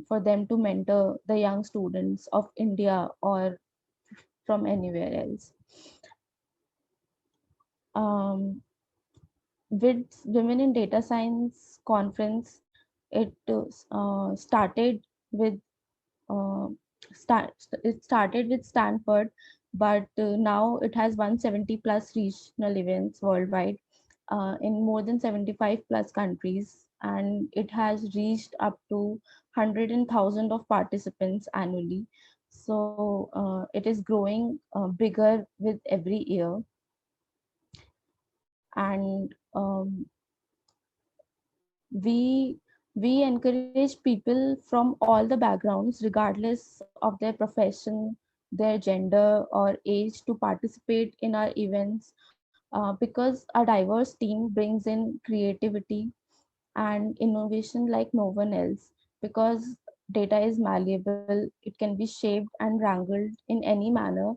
for them to mentor the young students of India or from anywhere else. Um, with Women in Data Science conference, it started with uh, it started with Stanford, but now it has 170 plus regional events worldwide in more than 75 plus countries, and it has reached up to 100,000 of participants annually. So it is growing bigger with every year, and we we encourage people from all the backgrounds regardless of their profession, their gender or age to participate in our events, because a diverse team brings in creativity and innovation like no one else. Because data is malleable, it can be shaped and wrangled in any manner,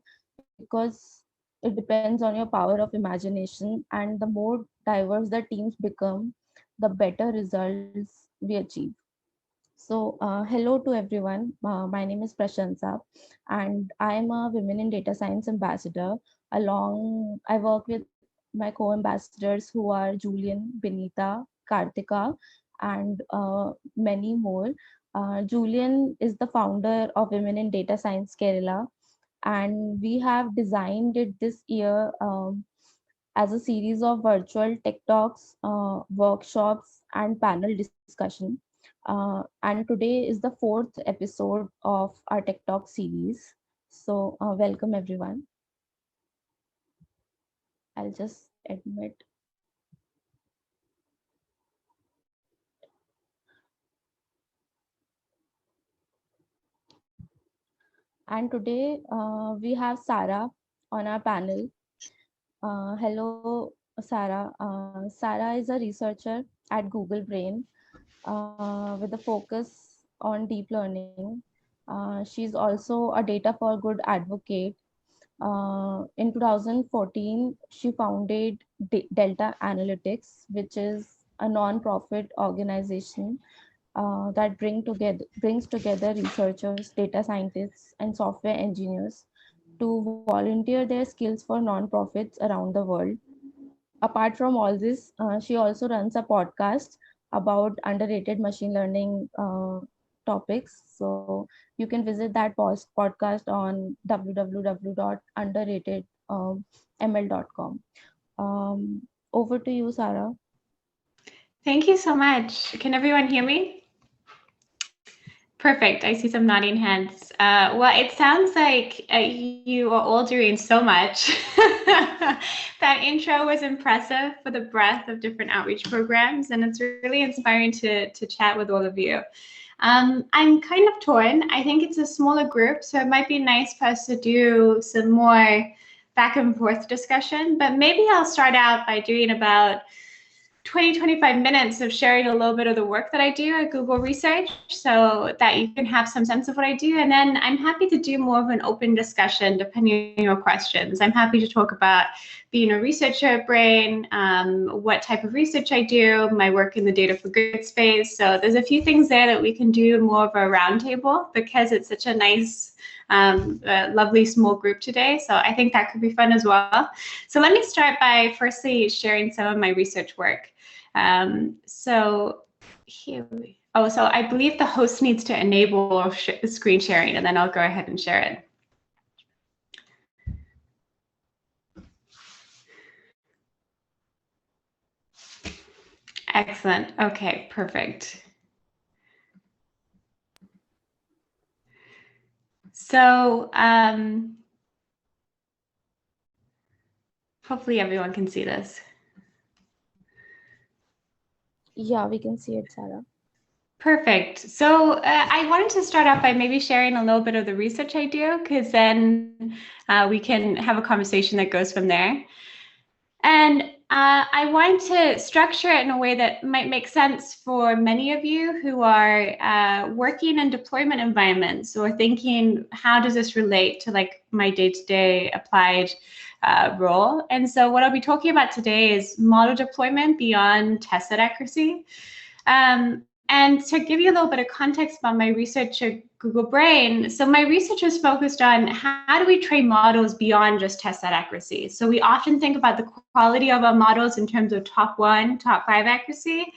because it depends on your power of imagination, and the more diverse the teams become, the better results we achieve. So, hello to everyone. My name is Prashansa, and I am a Women in Data Science ambassador. I work with my co-ambassadors who are Julian, Benita, Kartika, and many more. Julian is the founder of Women in Data Science Kerala, and we have designed it this year as a series of virtual tech talks, workshops, and panel discussion. And today is the fourth episode of our Tech Talk series. So, welcome everyone. I'll just admit. And today we have Sara on our panel. Hello, Sara. Sara is a researcher at Google Brain with a focus on deep learning. She's also a data for good advocate. In 2014, she founded Delta Analytics, which is a non-profit organization that brings together researchers, data scientists, and software engineers to volunteer their skills for non-profits around the world. Apart from all this, she also runs a podcast about underrated machine learning topics. So you can visit that podcast on www.underratedml.com. Over to you, Sara. Thank you so much. Can everyone hear me? Perfect. I see some nodding heads. Well, it sounds like you are all doing so much. That intro was impressive for the breadth of different outreach programs, and it's really inspiring to chat with all of you. I'm kind of torn. I think it's a smaller group, so it might be nice for us to do some more back and forth discussion, but maybe I'll start out by doing about 20-25 minutes of sharing a little bit of the work that I do at Google Research so that you can have some sense of what I do. And then I'm happy to do more of an open discussion depending on your questions. I'm happy to talk about being a researcher at Brain, what type of research I do, my work in the data for good space. So there's a few things there that we can do more of a roundtable because it's such a nice lovely small group today. So I think that could be fun as well. So let me start by firstly sharing some of my research work. So here we, oh, so I believe the host needs to enable screen sharing, and then I'll go ahead and share it. Excellent. Okay, perfect. So hopefully everyone can see this. Yeah, we can see it, Sara. Perfect. So I wanted to start off by maybe sharing a little bit of the research I do, because then we can have a conversation that goes from there. And I wanted to structure it in a way that might make sense for many of you who are working in deployment environments or thinking, how does this relate to like my day-to-day applied role? And so what I'll be talking about today is model deployment beyond test set accuracy. And to give you a little bit of context about my research at Google Brain, so my research is focused on how do we train models beyond just test set accuracy. So we often think about the quality of our models in terms of top 1, top 5 accuracy,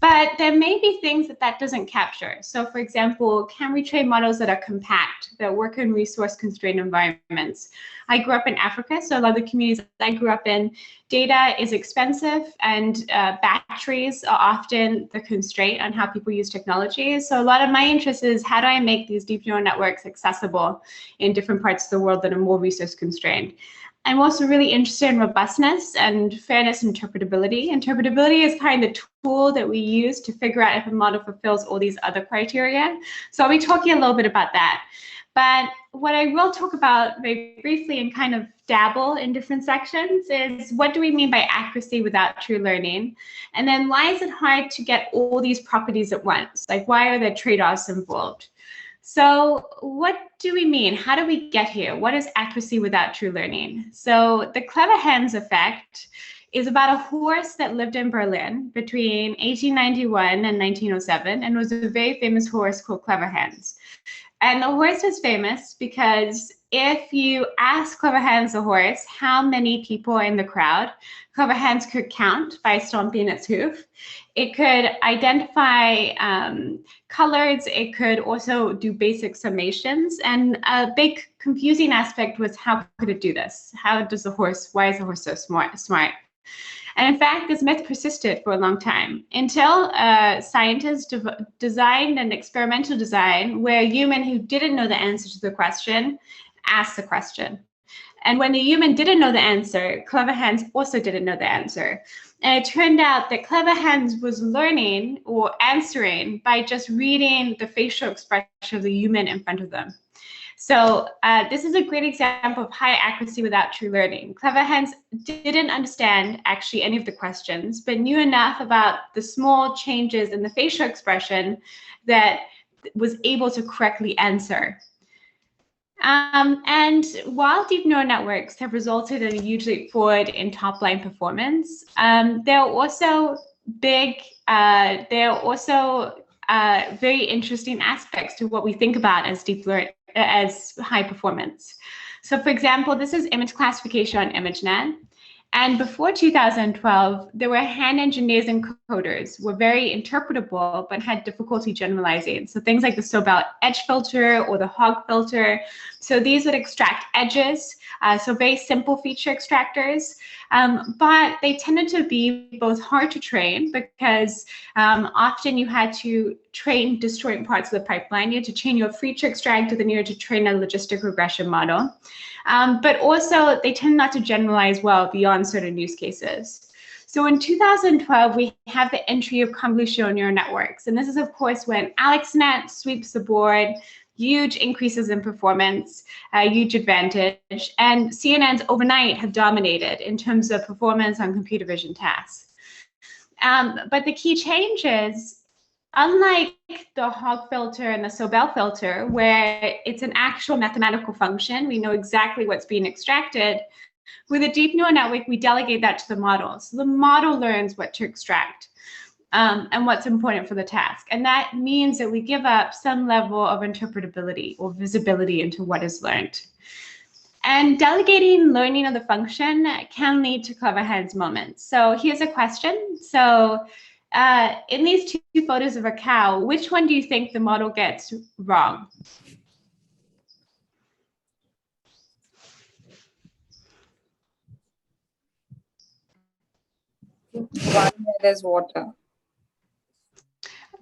but there may be things that doesn't capture. So for example, can we train models that are compact, that work in resource-constrained environments? I grew up in Africa, so a lot of the communities I grew up in, data is expensive and batteries are often the constraint on how people use technology. So a lot of my interest is how do I make these deep neural networks accessible in different parts of the world that are more resource constrained? I'm also really interested in robustness and fairness and interpretability. Interpretability is kind of the tool that we use to figure out if a model fulfills all these other criteria. So I'll be talking a little bit about that. But what I will talk about very briefly and kind of dabble in different sections is what do we mean by accuracy without true learning? And then why is it hard to get all these properties at once? Like, why are there trade-offs involved? So what do we mean? How do we get here? What is accuracy without true learning? So the Cleverhans effect is about a horse that lived in Berlin between 1891 and 1907 and was a very famous horse called Cleverhans. And the horse was famous because if you ask Cleverhans the horse how many people are in the crowd, Cleverhans could count by stomping its hoof. It could identify colors. It could also do basic summations. And a big confusing aspect was how could it do this? Why is the horse so smart? And in fact, this myth persisted for a long time until scientists designed an experimental design where a human who didn't know the answer to the question asked the question. And when the human didn't know the answer, Cleverhans also didn't know the answer. And it turned out that Cleverhans was learning or answering by just reading the facial expression of the human in front of them. So this is a great example of high accuracy without true learning. Cleverhans didn't understand actually any of the questions, but knew enough about the small changes in the facial expression that was able to correctly answer. And while deep neural networks have resulted in a huge leap forward in top-line performance, there are also very interesting aspects to what we think about as high performance. So for example, this is image classification on ImageNet. And before 2012, there were hand engineers and encoders were very interpretable, but had difficulty generalizing. So things like the Sobel edge filter or the hog filter. So these would extract edges, so very simple feature extractors. But they tended to be both hard to train because often you had to train disjoint parts of the pipeline. You had to train your feature extractor, then you had to train a logistic regression model. But also they tend not to generalize well beyond certain use cases. So in 2012, we have the entry of convolutional neural networks. And this is, of course, when AlexNet sweeps the board, huge increases in performance, huge advantage. And CNNs overnight have dominated in terms of performance on computer vision tasks. But the key change is, unlike the hog filter and the Sobel filter, where it's an actual mathematical function, we know exactly what's being extracted, with a deep neural network, we delegate that to the model. So the model learns what to extract and what's important for the task. And that means that we give up some level of interpretability or visibility into what is learned. And delegating learning of the function can lead to Cleverhans moments. So here's a question. So in these two photos of a cow, which one do you think the model gets wrong? One where there's water.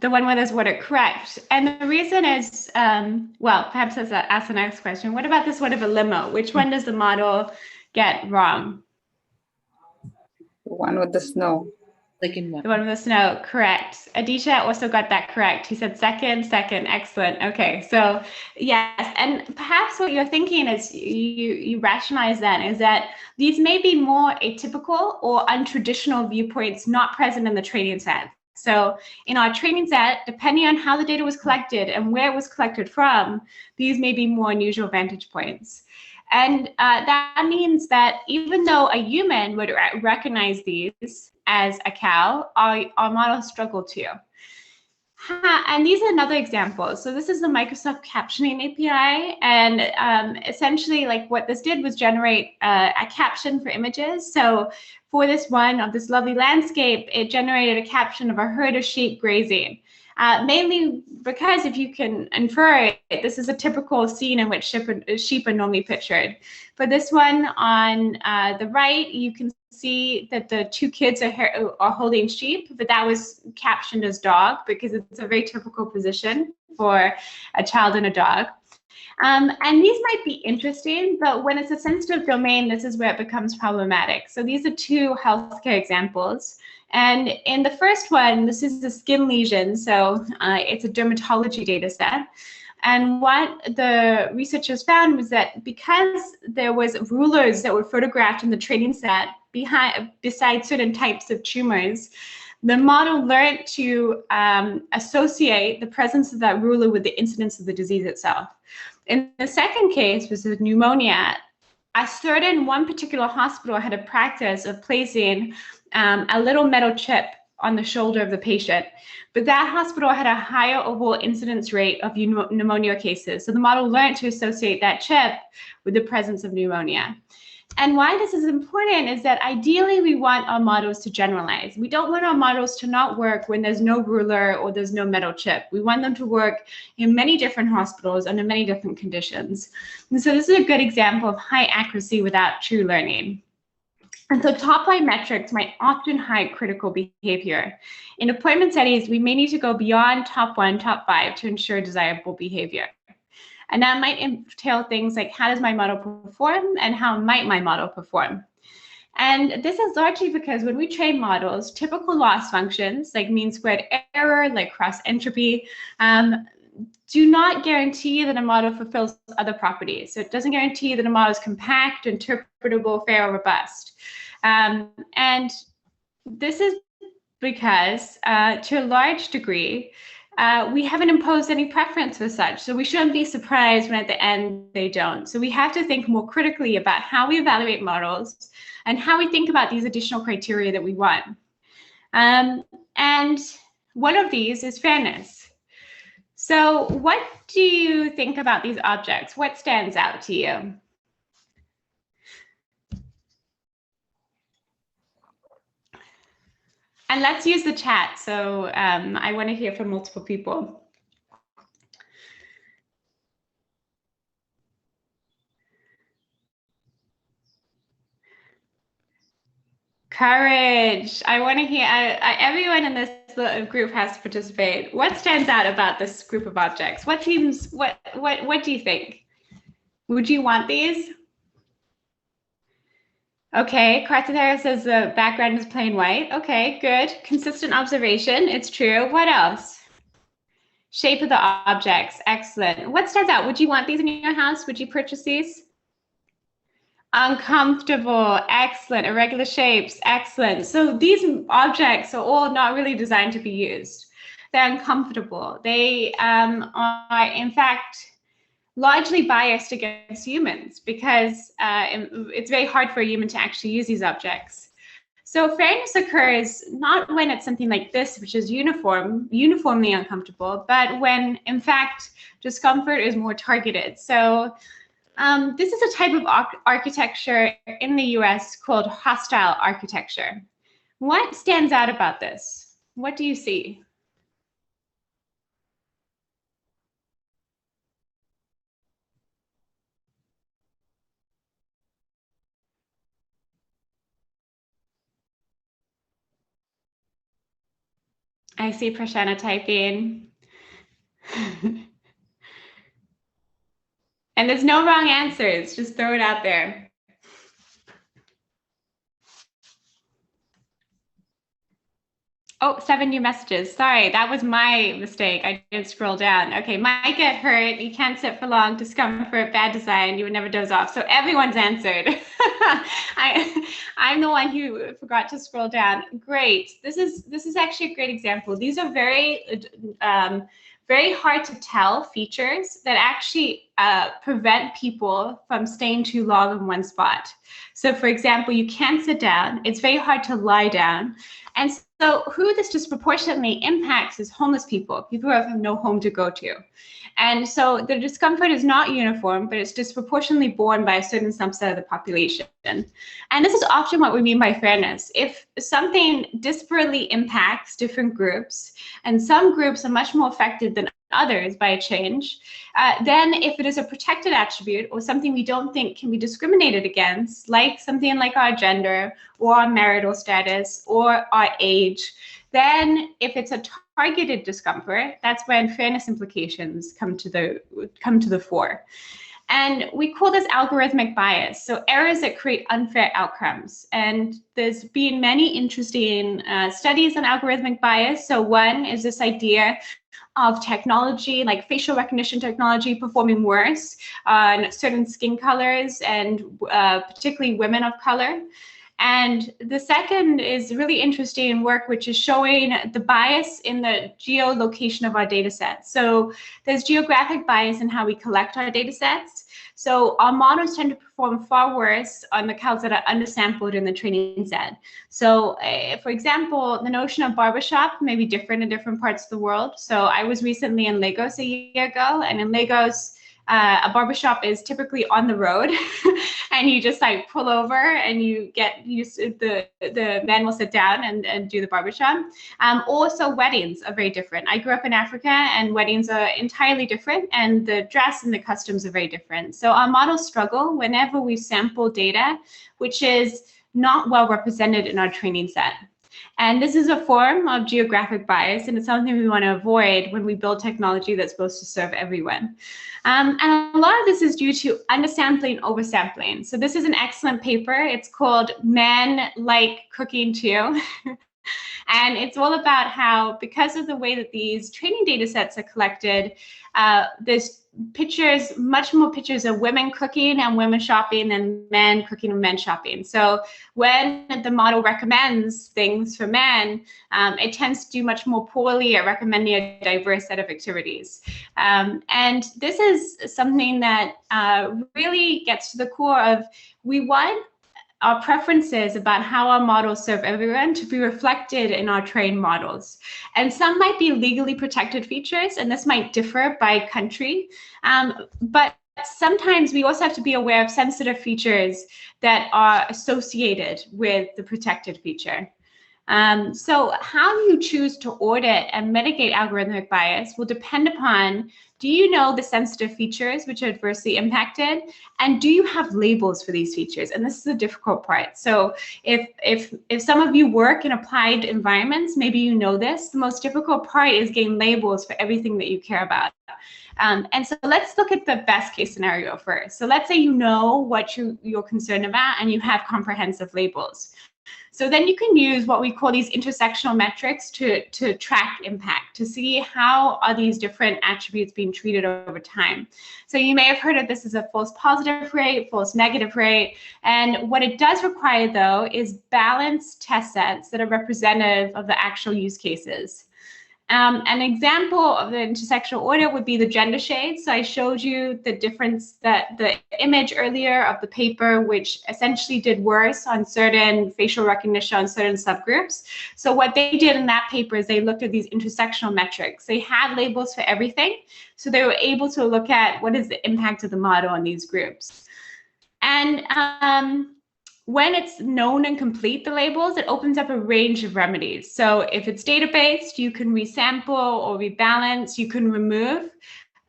The one where there's water, correct. And the reason is, well, perhaps ask the next question. What about this one of a limo? Which one does the model get wrong? The one with the snow. The one with the snow, correct. Aditya also got that correct. He said second, excellent. Okay, so yes, and perhaps what you're thinking is you rationalize that is that these may be more atypical or untraditional viewpoints not present in the training set. So in our training set, depending on how the data was collected and where it was collected from, these may be more unusual vantage points. And that means that even though a human would recognize these as a cow, our models struggle to. And these are another example. So this is the Microsoft Captioning API, and essentially, like what this did was generate a caption for images. So for this one of this lovely landscape, it generated a caption of a herd of sheep grazing. Mainly because, if you can infer it, this is a typical scene in which sheep are normally pictured. For this one on the right, you can see that the two kids are holding sheep, but that was captioned as dog because it's a very typical position for a child and a dog. And these might be interesting, but when it's a sensitive domain, this is where it becomes problematic. So these are two healthcare examples. And in the first one, this is a skin lesion. So it's a dermatology data set. And what the researchers found was that because there was rulers that were photographed in the training set beside certain types of tumors, the model learned to associate the presence of that ruler with the incidence of the disease itself. In the second case, which was pneumonia, one particular hospital had a practice of placing a little metal chip on the shoulder of the patient. But that hospital had a higher overall incidence rate of pneumonia cases. So the model learned to associate that chip with the presence of pneumonia. And why this is important is that ideally we want our models to generalize. We don't want our models to not work when there's no ruler or there's no metal chip. We want them to work in many different hospitals under many different conditions. And so this is a good example of high accuracy without true learning. And so top-line metrics might often hide critical behavior. In appointment settings, we may need to go beyond top 1, top 5 to ensure desirable behavior. And that might entail things like, how does my model perform and how might my model perform? And this is largely because when we train models, typical loss functions like mean squared error, like cross entropy, do not guarantee that a model fulfills other properties. So it doesn't guarantee that a model is compact, interpretable, fair, or robust. And this is because, to a large degree, we haven't imposed any preference for such. So we shouldn't be surprised when at the end they don't. So we have to think more critically about how we evaluate models and how we think about these additional criteria that we want. And one of these is fairness. So what do you think about these objects? What stands out to you? And let's use the chat. So I want to hear from multiple people. Courage. I want to hear, everyone in this group has to participate. What stands out about this group of objects? What do you think? Would you want these? Okay, Cartagena says the background is plain white. Okay, good. Consistent observation, it's true. What else? Shape of the objects, excellent. What stands out? Would you want these in your house? Would you purchase these? Uncomfortable, excellent. Irregular shapes, excellent. So these objects are all not really designed to be used. They're uncomfortable. They are, in fact, largely biased against humans because it's very hard for a human to actually use these objects. So fairness occurs not when it's something like this, which is uniformly uncomfortable, but when, in fact, discomfort is more targeted. So this is a type of architecture in the US called hostile architecture. What stands out about this? What do you see? I see Prashana typing. And there's no wrong answers, just throw it out there. Oh, 7 new messages. Sorry, that was my mistake. I didn't scroll down. Okay, might get hurt. You can't sit for long. Discomfort, bad design. You would never doze off. So everyone's answered. I'm the one who forgot to scroll down. Great. This is actually a great example. These are very hard to tell features that actually prevent people from staying too long in one spot. So for example, you can't sit down. It's very hard to lie down. And who this disproportionately impacts is homeless people, people who have no home to go to. And so the discomfort is not uniform, but it's disproportionately borne by a certain subset of the population. And this is often what we mean by fairness. If something disparately impacts different groups, and some groups are much more affected than others by a change, then if it is a protected attribute or something we don't think can be discriminated against, like something like our gender or our marital status or our age, then if it's a targeted discomfort, that's when fairness implications come to the fore. And we call this algorithmic bias, so errors that create unfair outcomes. And there's been many interesting studies on algorithmic bias. So one is this idea of technology, like facial recognition technology, performing worse on certain skin colors and particularly women of color. And the second is really interesting work, which is showing the bias in the geolocation of our data sets. So there's geographic bias in how we collect our data sets. So our models tend to perform far worse on the counts that are undersampled in the training set. So for example, the notion of barbershop may be different in different parts of the world. So I was recently in Lagos a year ago, and in Lagos, a barbershop is typically on the road and you just like pull over and you get used to the man will sit down and do the barbershop. Also weddings are very different. I grew up in Africa and weddings are entirely different and the dress and the customs are very different. So our models struggle whenever we sample data, which is not well represented in our training set. And this is a form of geographic bias, and it's something we want to avoid when we build technology that's supposed to serve everyone. And a lot of this is due to undersampling, oversampling. So this is an excellent paper. It's called Men Like Cooking Too. And it's all about how, because of the way that these training data sets are collected, there's pictures, much more pictures of women cooking and women shopping than men cooking and men shopping. So when the model recommends things for men, it tends to do much more poorly at recommending a diverse set of activities. And this is something that really gets to the core of, we want our preferences about how our models serve everyone to be reflected in our trained models. And some might be legally protected features, and this might differ by country, but sometimes we also have to be aware of sensitive features that are associated with the protected feature. So how you choose to audit and mitigate algorithmic bias will depend upon, do you know the sensitive features which are adversely impacted? And do you have labels for these features? And this is the difficult part. So if some of you work in applied environments, maybe you know this, the most difficult part is getting labels for everything that you care about. And so let's look at the best case scenario first. So let's say you know what you're concerned about and you have comprehensive labels. So then you can use what we call these intersectional metrics to track impact, to see how are these different attributes being treated over time. So you may have heard of this as a false positive rate, false negative rate. And what it does require, though, is balanced test sets that are representative of the actual use cases. An example of the intersectional audit would be the gender shades. So I showed you the difference, that the image earlier of the paper, which essentially did worse on certain facial recognition on certain subgroups. So what they did in that paper is they looked at these intersectional metrics. They had labels for everything. So they were able to look at what is the impact of the model on these groups. And when it's known and complete, the labels, it opens up a range of remedies. So if it's data-based, you can resample or rebalance, you can remove.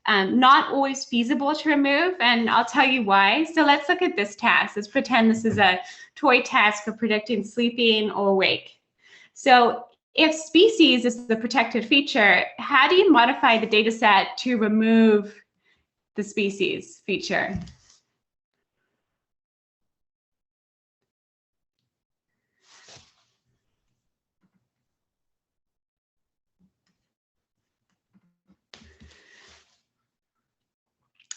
Not always feasible to remove, and I'll tell you why. So let's look at this task. Let's pretend this is a toy task for predicting sleeping or awake. So if species is the protected feature, how do you modify the data set to remove the species feature?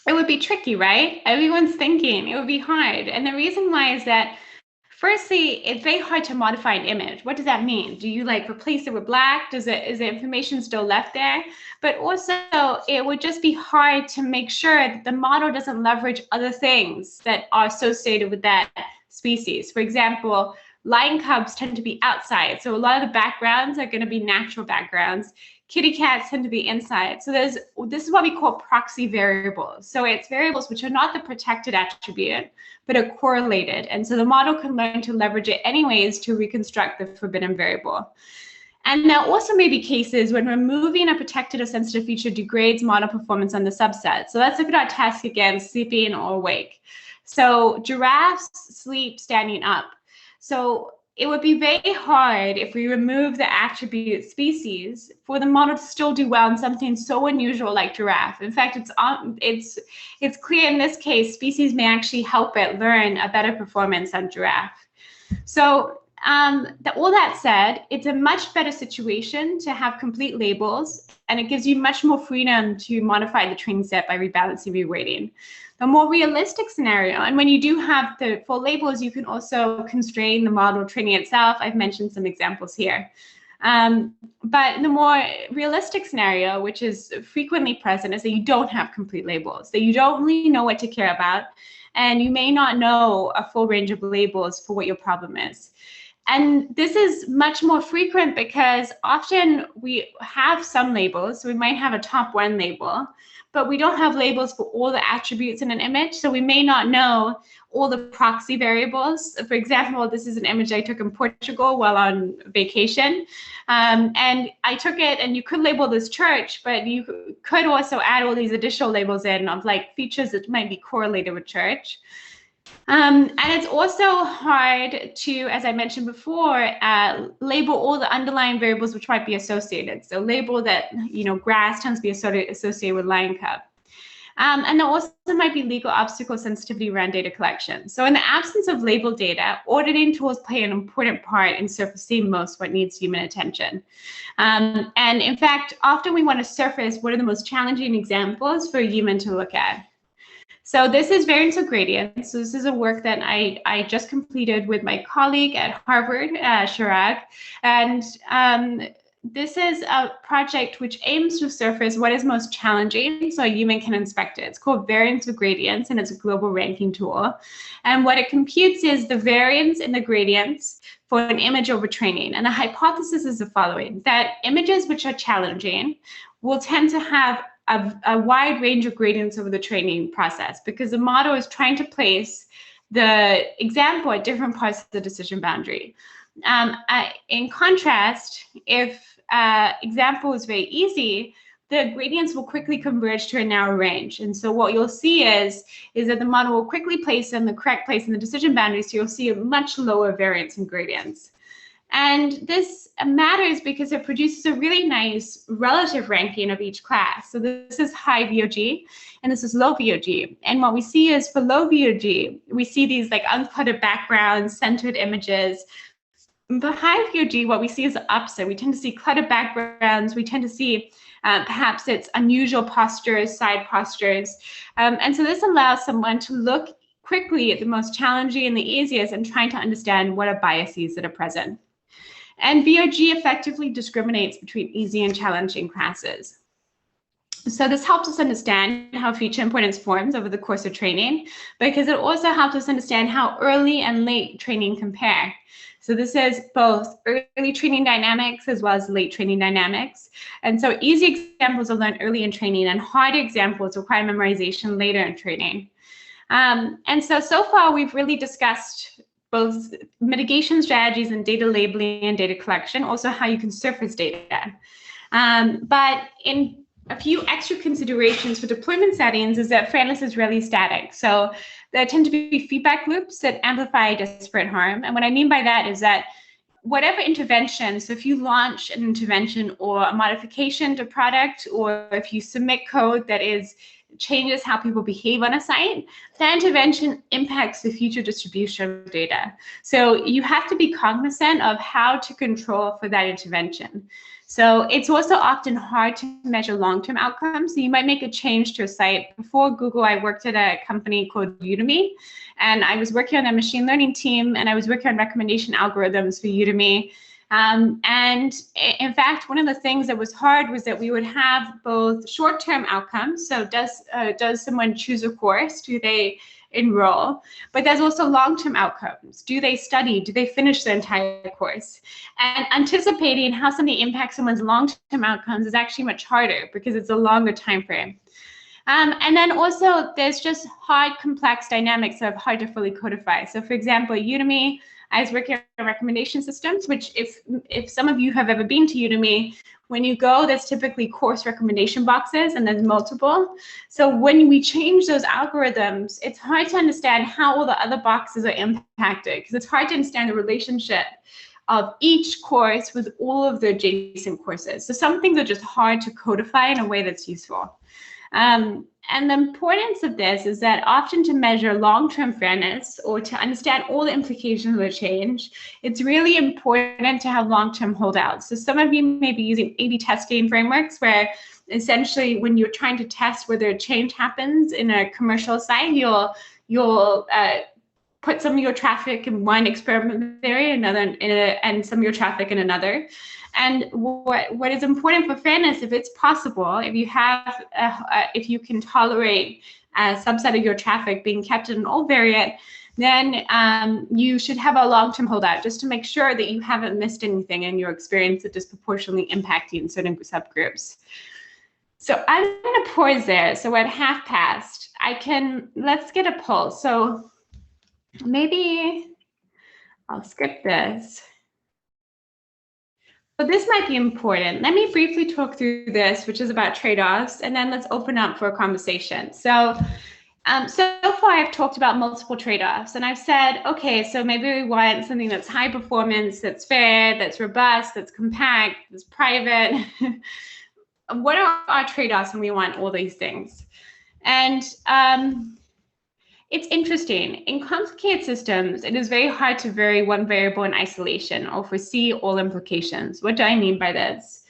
It would be tricky, right? Everyone's thinking it would be hard. And the reason why is that, firstly, it's very hard to modify an image. What does that mean? Do you like replace it with black? Is the information still left there? But also, it would just be hard to make sure that the model doesn't leverage other things that are associated with that species. For example, Lion cubs tend to be outside. So a lot of the backgrounds are going to be natural backgrounds. Kitty cats tend to be inside. So this is what we call proxy variables. So it's variables which are not the protected attribute, but are correlated. And so the model can learn to leverage it anyways to reconstruct the forbidden variable. And there also may be cases when removing a protected or sensitive feature degrades model performance on the subset. So let's look at our task again, sleeping or awake. So giraffes sleep standing up. So it would be very hard if we remove the attribute species for the model to still do well in something so unusual like giraffe. In fact, it's clear in this case, species may actually help it learn a better performance on giraffe. So all that said, it's a much better situation to have complete labels, and it gives you much more freedom to modify the training set by rebalancing, reweighting. The more realistic scenario, and when you do have the full labels, you can also constrain the model training itself. I've mentioned some examples here. But the more realistic scenario, which is frequently present, is that you don't have complete labels, that you don't really know what to care about, and you may not know a full range of labels for what your problem is. And this is much more frequent because often we have some labels. So we might have a top 1 label, but we don't have labels for all the attributes in an image. So we may not know all the proxy variables. For example, this is an image I took in Portugal while on vacation. And I took it, and you could label this church, but you could also add all these additional labels in of like features that might be correlated with church. And it's also hard to, as I mentioned before, label all the underlying variables which might be associated. So label that, grass tends to be associated with lion cub. And there also might be legal obstacle sensitivity around data collection. So in the absence of labeled data, auditing tools play an important part in surfacing most what needs human attention. And in fact, often we want to surface what are the most challenging examples for a human to look at. So this is variance of gradients. So this is a work that I just completed with my colleague at Harvard, Chirag. And this is a project which aims to surface what is most challenging so a human can inspect it. It's called variance of gradients, and it's a global ranking tool. And what it computes is the variance in the gradients for an image over training. And the hypothesis is the following, that images which are challenging will tend to have a wide range of gradients over the training process, because the model is trying to place the example at different parts of the decision boundary. In contrast, if example is very easy, the gradients will quickly converge to a narrow range. And so what you'll see is that the model will quickly place in the correct place in the decision boundary, so you'll see a much lower variance in gradients. And this matters because it produces a really nice relative ranking of each class. So this is high VOG, and this is low VOG. And what we see is for low VOG, we see these like uncluttered backgrounds, centered images. For high VOG, what we see is the opposite. We tend to see cluttered backgrounds. We tend to see perhaps it's unusual postures, side postures. And so this allows someone to look quickly at the most challenging and the easiest and trying to understand what are biases that are present. And VOG effectively discriminates between easy and challenging classes. So this helps us understand how feature importance forms over the course of training, because it also helps us understand how early and late training compare. So this is both early training dynamics as well as late training dynamics. And so easy examples are learned early in training, and hard examples require memorization later in training. And so far we've really discussed both mitigation strategies and data labeling and data collection, also how you can surface data. But in a few extra considerations for deployment settings is that fairness is rarely static. So there tend to be feedback loops that amplify disparate harm. And what I mean by that is that whatever intervention, so if you launch an intervention or a modification to product, or if you submit code that changes how people behave on a site, that intervention impacts the future distribution of data. So you have to be cognizant of how to control for that intervention. So it's also often hard to measure long-term outcomes. So you might make a change to a site. Before Google, I worked at a company called Udemy, and I was working on a machine learning team, and I was working on recommendation algorithms for Udemy. And in fact, one of the things that was hard was that we would have both short-term outcomes. So does someone choose a course? Do they enroll. But there's also long-term outcomes. Do they study? Do they finish the entire course? And anticipating how something impacts someone's long-term outcomes is actually much harder because it's a longer time frame. And then also there's just hard, complex dynamics that are hard to fully codify. So for example, Udemy, I was working on recommendation systems, which if some of you have ever been to Udemy, when you go, there's typically course recommendation boxes and there's multiple. So when we change those algorithms, it's hard to understand how all the other boxes are impacted because it's hard to understand the relationship of each course with all of the adjacent courses. So some things are just hard to codify in a way that's useful. And the importance of this is that often to measure long-term fairness or to understand all the implications of the change, it's really important to have long-term holdouts. So some of you may be using A/B testing frameworks where essentially when you're trying to test whether a change happens in a commercial site, you'll put some of your traffic in one experiment area, and some of your traffic in another. And what is important for fairness, if it's possible, if if you can tolerate a subset of your traffic being kept in an old variant, then you should have a long-term holdout just to make sure that you haven't missed anything in your experience that disproportionately impacting certain subgroups. So I'm going to pause there. So at half past, let's get a poll. So maybe I'll skip this. So this might be important. Let me briefly talk through this, which is about trade-offs, and then let's open up for a conversation. So far I've talked about multiple trade-offs, and I've said, okay, so maybe we want something that's high performance, that's fair, that's robust, that's compact, that's private. What are our trade-offs when we want all these things? And it's interesting. In complicated systems, it is very hard to vary one variable in isolation or foresee all implications. What do I mean by this?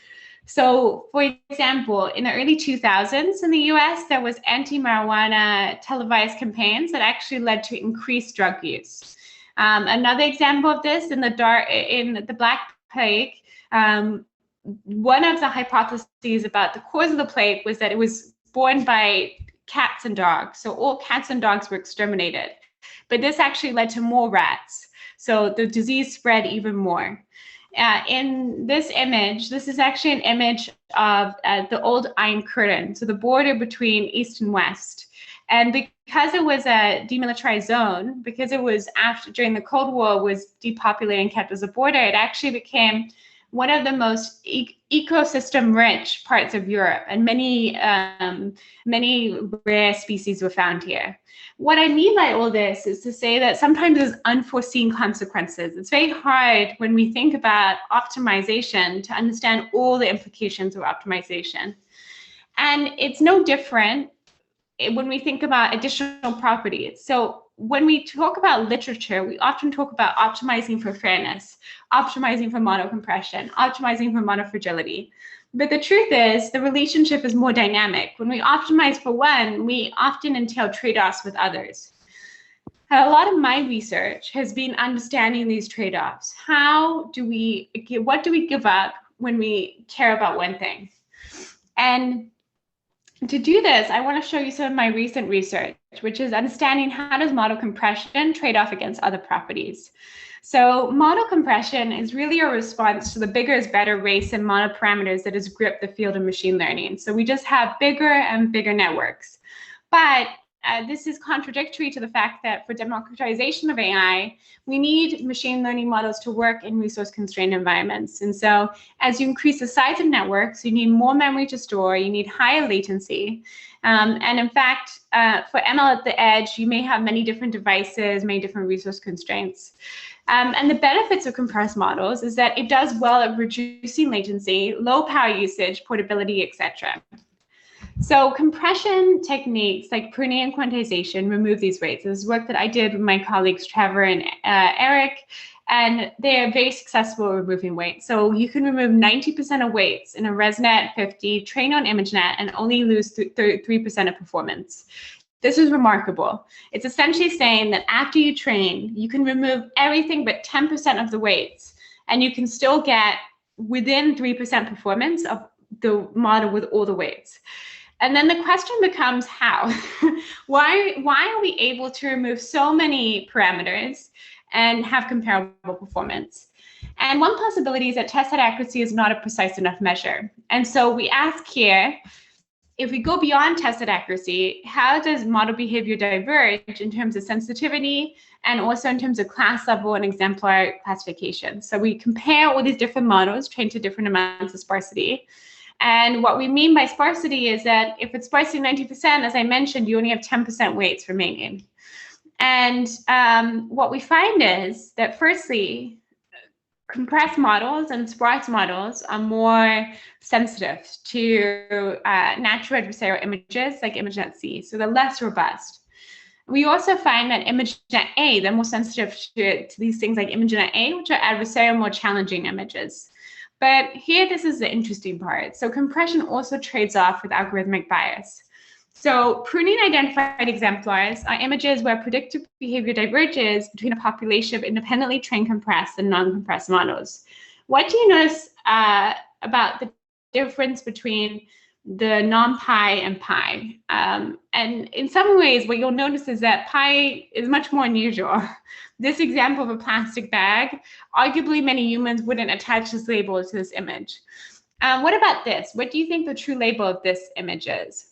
So, for example, in the early 2000s in the US, there was anti-marijuana televised campaigns that actually led to increased drug use. Another example of this, in the Black Plague, one of the hypotheses about the cause of the plague was that it was borne by cats and dogs. So all cats and dogs were exterminated. But this actually led to more rats. So the disease spread even more. In this image, this is actually an image of the old Iron Curtain, so the border between East and West. And because it was a demilitarized zone, because it was during the Cold War was depopulated and kept as a border, it actually became one of the most ecosystem-rich parts of Europe, and many rare species were found here. What I mean by all this is to say that sometimes there's unforeseen consequences. It's very hard when we think about optimization to understand all the implications of optimization. And it's no different when we think about additional properties. So when we talk about literature, we often talk about optimizing for fairness, optimizing for monocompression, optimizing for monofragility. But the truth is, the relationship is more dynamic. When we optimize for one, we often entail trade-offs with others. And a lot of my research has been understanding these trade-offs. What do we give up when we care about one thing? And to do this, I want to show you some of my recent research, which is understanding how does model compression trade off against other properties. So model compression is really a response to the bigger is better race and monoparameters that has gripped the field of machine learning. So we just have bigger and bigger networks. But this is contradictory to the fact that for democratization of AI, we need machine learning models to work in resource-constrained environments. And so as you increase the size of networks, you need more memory to store, you need higher latency. And in fact, for ML at the edge, you may have many different devices, many different resource constraints. And the benefits of compressed models is that it does well at reducing latency, low power usage, portability, etc. So compression techniques like pruning and quantization remove these rates. This is work that I did with my colleagues Trevor and Eric, and they are very successful at removing weight. So you can remove 90% of weights in a ResNet 50 trained on ImageNet and only lose 3% of performance. This is remarkable. It's essentially saying that after you train, you can remove everything but 10% of the weights, and you can still get within 3% performance of the model with all the weights. And then the question becomes how? Why are we able to remove so many parameters and have comparable performance? And one possibility is that test set accuracy is not a precise enough measure. And so we ask here, if we go beyond test set accuracy, how does model behavior diverge in terms of sensitivity and also in terms of class level and exemplar classification? So we compare all these different models trained to different amounts of sparsity. And what we mean by sparsity is that if it's sparsity 90%, as I mentioned, you only have 10% weights remaining. And what we find is that firstly, compressed models and sparse models are more sensitive to natural adversarial images like ImageNet CE, so they're less robust. We also find that ImageNet A, they're more sensitive to these things like ImageNet A, which are adversarial, more challenging images. But here, this is the interesting part. So compression also trades off with algorithmic bias. So pruning identified exemplars are images where predictive behavior diverges between a population of independently trained compressed and non-compressed models. What do you notice about the difference between the non-pi and pi? And in some ways, what you'll notice is that pi is much more unusual. This example of a plastic bag, arguably many humans wouldn't attach this label to this image. What about this? What do you think the true label of this image is?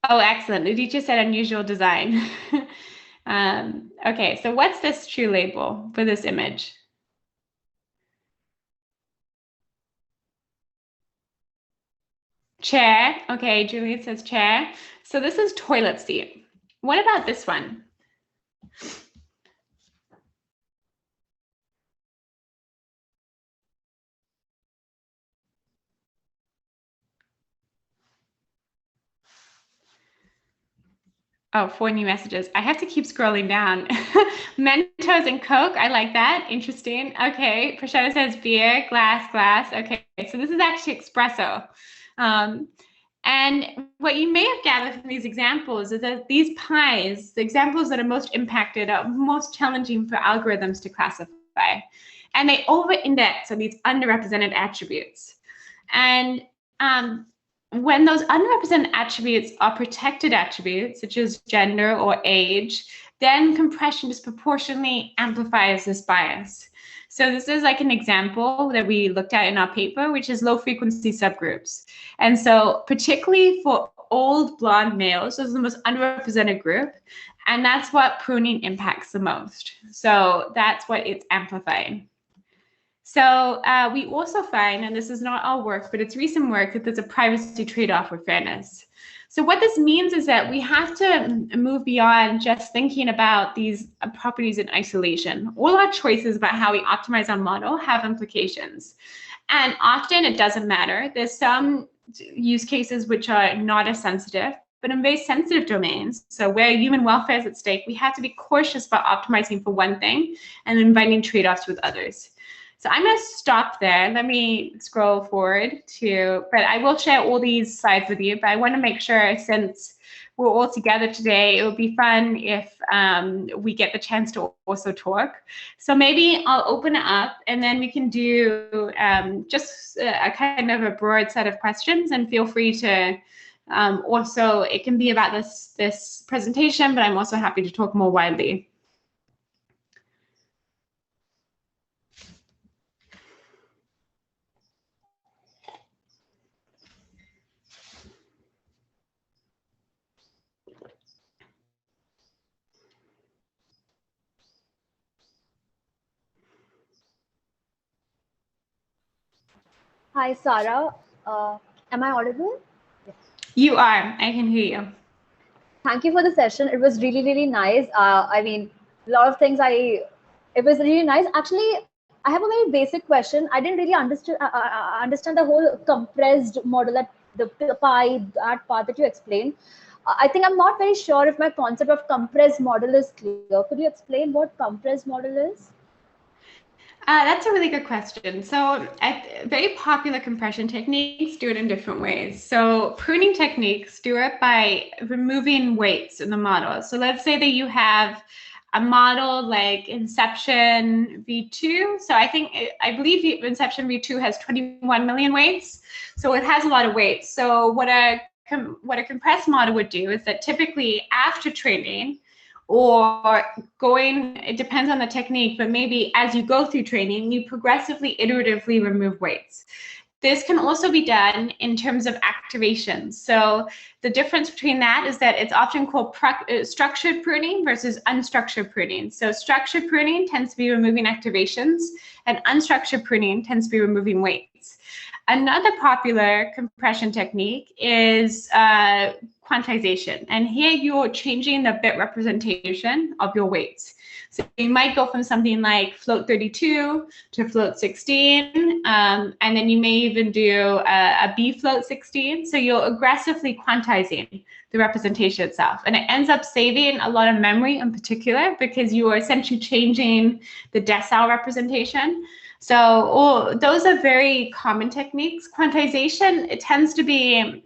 Oh, excellent. The teacher said unusual design. Okay, so what's this true label for this image? Chair. Okay, Juliet says chair. So this is toilet seat. What about this one? Oh, 4 new messages. I have to keep scrolling down. Mentos and Coke. I like that. Interesting. Okay. Prashada says beer, glass, glass. Okay. So this is actually espresso. And what you may have gathered from these examples is that these pies, the examples that are most impacted, are most challenging for algorithms to classify. And they over-index on these underrepresented attributes. And when those underrepresented attributes are protected attributes, such as gender or age, then compression disproportionately amplifies this bias. So this is like an example that we looked at in our paper, which is low frequency subgroups. And so particularly for old blonde males, this is the most underrepresented group. And that's what pruning impacts the most. So that's what it's amplifying. So we also find, and this is not our work, but it's recent work, that there's a privacy trade-off with fairness. So what this means is that we have to move beyond just thinking about these properties in isolation. All our choices about how we optimize our model have implications. And often it doesn't matter. There's some use cases which are not as sensitive, but in very sensitive domains, so where human welfare is at stake, we have to be cautious about optimizing for one thing and inviting trade-offs with others. So I'm going to stop there. Let me scroll forward but I will share all these slides with you, but I want to make sure, since we're all together today, it would be fun if we get the chance to also talk. So maybe I'll open it up and then we can do just a kind of a broad set of questions, and feel free to also, it can be about this presentation, but I'm also happy to talk more widely. Hi, Sara. Am I audible? You are. I can hear you. Thank you for the session. It was really, really nice. I mean, a lot of things it was really nice. Actually, I have a very basic question. I didn't really understand the whole compressed model, that the pie, that part that you explained. I think I'm not very sure if my concept of compressed model is clear. Could you explain what compressed model is? That's a really good question. So very popular compression techniques do it in different ways. So pruning techniques do it by removing weights in the model. So let's say that you have a model like Inception v2. So I believe Inception v2 has 21 million weights. So it has a lot of weights. So what a compressed model would do is that typically after training, or it depends on the technique, but maybe as you go through training, you progressively, iteratively remove weights. This can also be done in terms of activation. So the difference between that is that it's often called structured pruning versus unstructured pruning. So structured pruning tends to be removing activations, and unstructured pruning tends to be removing weights. Another popular compression technique is quantization. And here you're changing the bit representation of your weights. So you might go from something like float 32 to float 16, and then you may even do a B float 16. So you're aggressively quantizing the representation itself. And it ends up saving a lot of memory in particular, because you are essentially changing the decile representation. So those are very common techniques. Quantization, it tends to be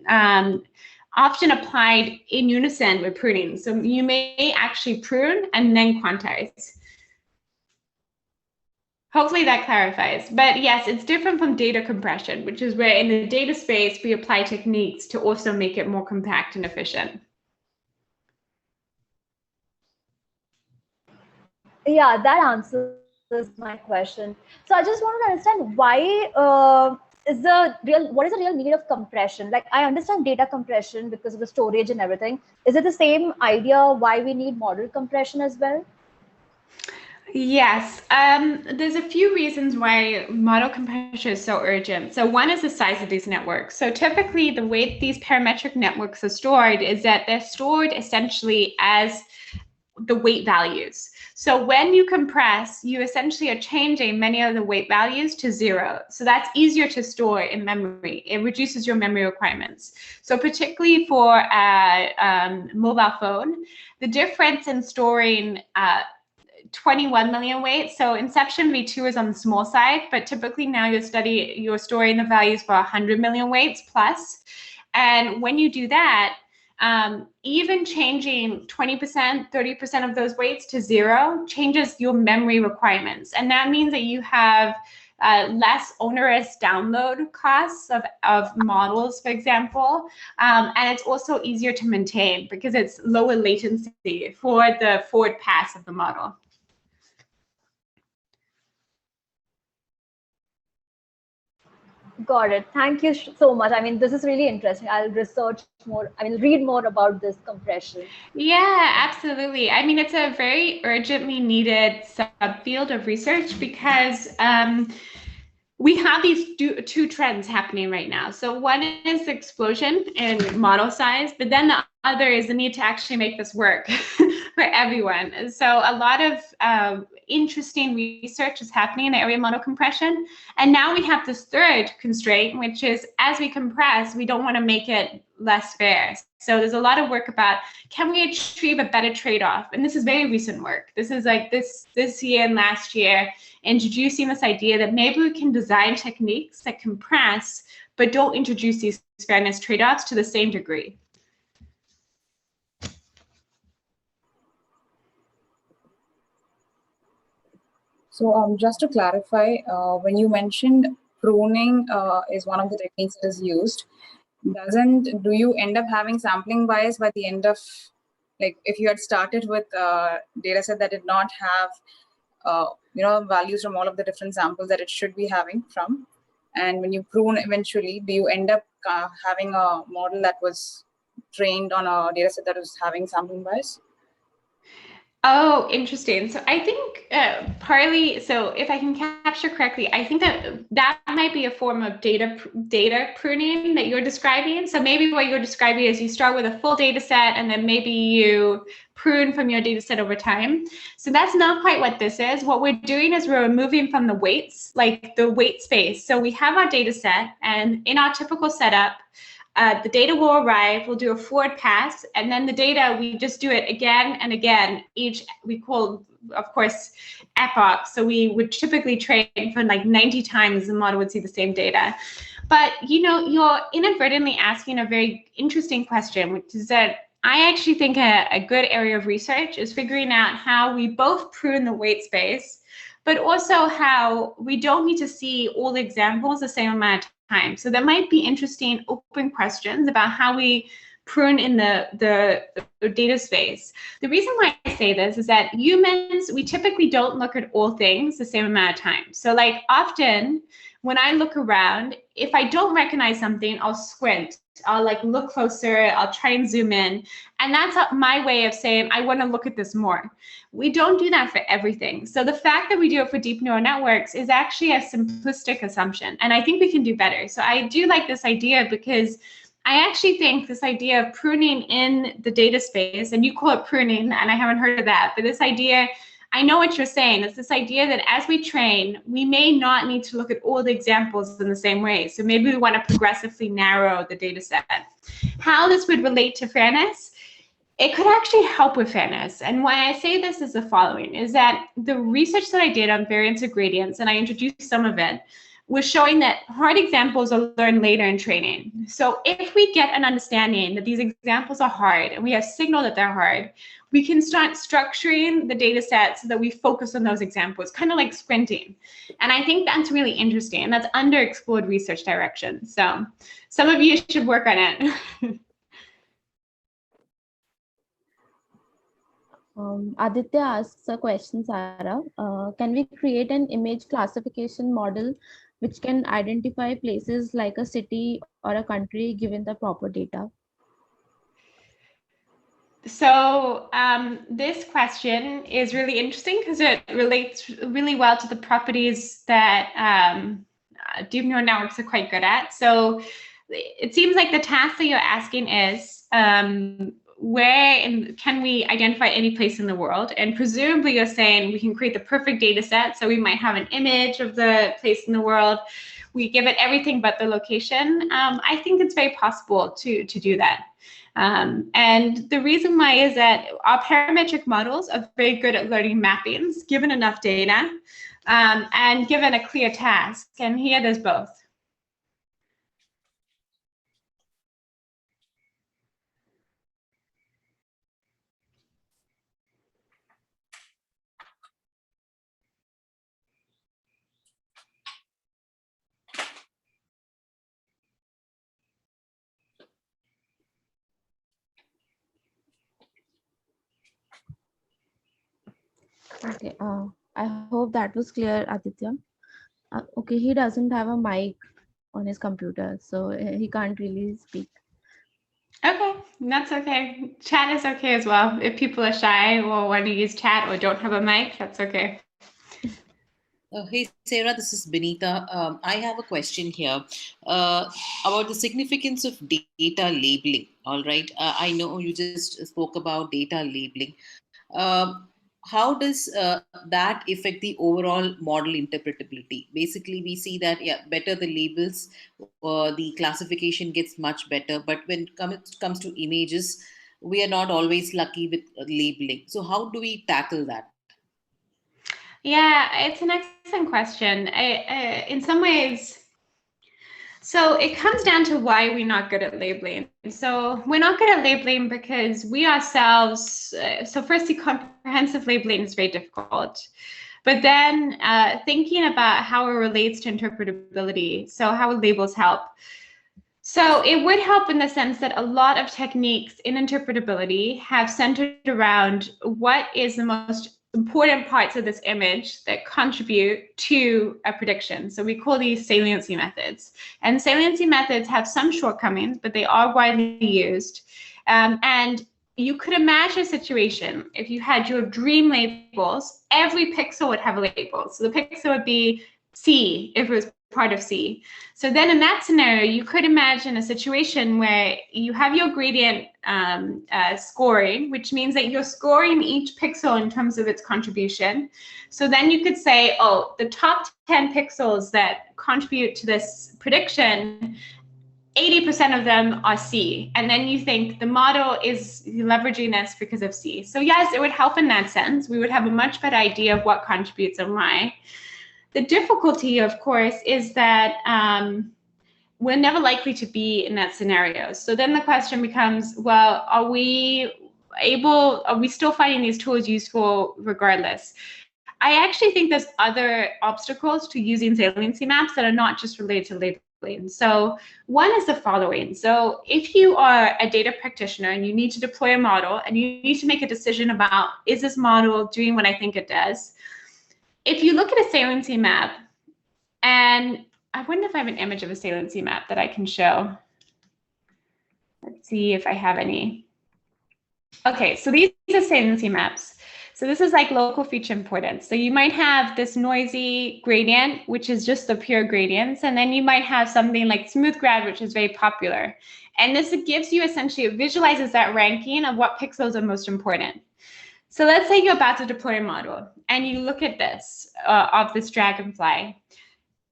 often applied in unison with pruning. So you may actually prune and then quantize. Hopefully that clarifies. But yes, it's different from data compression, which is where in the data space, we apply techniques to also make it more compact and efficient. Yeah, that answers my question. So I just wanted to understand why what is the real need of compression? Like, I understand data compression because of the storage and everything. Is it the same idea why we need model compression as well? Yes, there's a few reasons why model compression is so urgent. So one is the size of these networks. So typically the way these parametric networks are stored is that they're stored essentially as the weight values. So when you compress, you essentially are changing many of the weight values to 0. So that's easier to store in memory. It reduces your memory requirements. So particularly for a mobile phone, the difference in storing 21 million weights. So Inception v2 is on the small side, but typically now you're storing the values for 100 million weights plus. And when you do that, even changing 20%, 30% of those weights to 0 changes your memory requirements. And that means that you have less onerous download costs of models, for example. And it's also easier to maintain because it's lower latency for the forward pass of the model. Got it. Thank you so much. I mean, this is really interesting. I'll research more. I will read more about this compression. Yeah, absolutely. I mean, it's a very urgently needed subfield of research because we have these two trends happening right now. So one is the explosion in model size, but then the other is the need to actually make this work for everyone. And so a lot of interesting research is happening in the area of model compression. And now we have this third constraint, which is as we compress, we don't want to make it less fair. So there's a lot of work about, can we achieve a better trade-off? And this is very recent work. This is like this year and last year, introducing this idea that maybe we can design techniques that compress, but don't introduce these fairness trade-offs to the same degree. So just to clarify, when you mentioned pruning is one of the techniques that is used, do you end up having sampling bias by the end of, like if you had started with a data set that did not have values from all of the different samples that it should be having from, and when you prune eventually, do you end up having a model that was trained on a data set that was having sampling bias? Oh, interesting. So I think partly, so if I can capture correctly, I think that might be a form of data pruning that you're describing. So maybe what you're describing is you start with a full data set and then maybe you prune from your data set over time. So that's not quite what this is. What we're doing is we're removing from the weights, like the weight space. So we have our data set, and in our typical setup, the data will arrive, we'll do a forward pass, and then the data, we just do it again and again. We call, of course, epoch. So we would typically train for like 90 times the model would see the same data. But, you're inadvertently asking a very interesting question, which is that I actually think a good area of research is figuring out how we both prune the weight space, but also how we don't need to see all the examples the same amount of time. So there might be interesting open questions about how we prune in the data space. The reason why I say this is that humans, we typically don't look at all things the same amount of time. So like often when I look around, if I don't recognize something, I'll squint. I'll like look closer, I'll try and zoom in. And that's my way of saying, I want to look at this more. We don't do that for everything. So the fact that we do it for deep neural networks is actually a simplistic assumption. And I think we can do better. So I do like this idea because I actually think this idea of pruning in the data space, and you call it pruning, and I haven't heard of that, but this idea, I know what you're saying. It's this idea that as we train, we may not need to look at all the examples in the same way. So maybe we want to progressively narrow the data set. How this would relate to fairness, it could actually help with fairness. And why I say this is the following, is that the research that I did on variance of gradients, and I introduced some of it, was showing that hard examples are learned later in training. So if we get an understanding that these examples are hard and we have signal that they're hard, we can start structuring the data set so that we focus on those examples, kind of like squinting. And I think that's really interesting. And that's underexplored research direction. So some of you should work on it. Aditya asks a question, Sara. Can we create an image classification model which can identify places like a city or a country given the proper data? So this question is really interesting because it relates really well to the properties that deep neural networks are quite good at. So it seems like the task that you're asking is can we identify any place in the world? And presumably you're saying we can create the perfect data set. So we might have an image of the place in the world. We give it everything but the location. I think it's very possible to do that. And the reason why is that our parametric models are very good at learning mappings, given enough data, and given a clear task. And here there's both. Okay, I hope that was clear, Aditya. Okay, he doesn't have a mic on his computer, so he can't really speak. Okay, that's okay. Chat is okay as well. If people are shy or want to use chat or don't have a mic, that's okay. Hey, Sarah, this is Benita. I have a question here about the significance of data labeling. All right. I know you just spoke about data labeling. How does that affect the overall model interpretability? Basically, we see that, yeah, better the labels, the classification gets much better. But when it comes to images, we are not always lucky with labeling. So how do we tackle that? Yeah, it's an excellent question. In some ways, so it comes down to why we're not good at labeling. So we're not good at labeling because we ourselves, so firstly, comprehensive labeling is very difficult. But then thinking about how it relates to interpretability, so how labels help. So it would help in the sense that a lot of techniques in interpretability have centered around what is the most important parts of this image that contribute to a prediction. So we call these saliency methods. And saliency methods have some shortcomings, but they are widely used. And you could imagine a situation if you had your dream labels, every pixel would have a label. So the pixel would be C if it was part of C. So then in that scenario, you could imagine a situation where you have your gradient scoring, which means that you're scoring each pixel in terms of its contribution. So then you could say, oh, the top 10 pixels that contribute to this prediction, 80% of them are C. And then you think the model is leveraging this because of C. So yes, it would help in that sense. We would have a much better idea of what contributes and why. The difficulty, of course, is that we're never likely to be in that scenario. So then the question becomes, well, are we still finding these tools useful regardless? I actually think there's other obstacles to using saliency maps that are not just related to labeling. So one is the following. So if you are a data practitioner and you need to deploy a model and you need to make a decision about, is this model doing what I think it does? If you look at a saliency map, and I wonder if I have an image of a saliency map that I can show. Let's see if I have any. Okay, so these are saliency maps. So this is like local feature importance. So you might have this noisy gradient, which is just the pure gradients. And then you might have something like smooth grad, which is very popular. And this gives you essentially, it visualizes that ranking of what pixels are most important. So let's say you're about to deploy a model and you look at this of this dragonfly.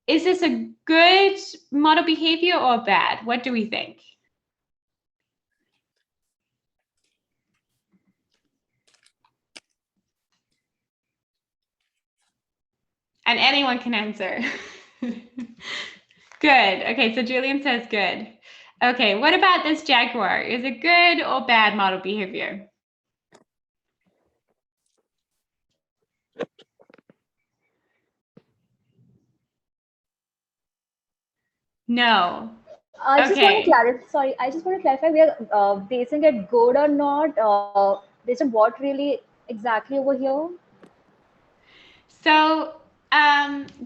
Is this a good model behavior or bad? What do we think? And anyone can answer. Good. Okay, so Julian says good. Okay, what about this jaguar? Is it good or bad model behavior? No. I just want to Okay. clarify. Sorry, I just want to clarify. We are basing it good or not based on what really exactly over here. So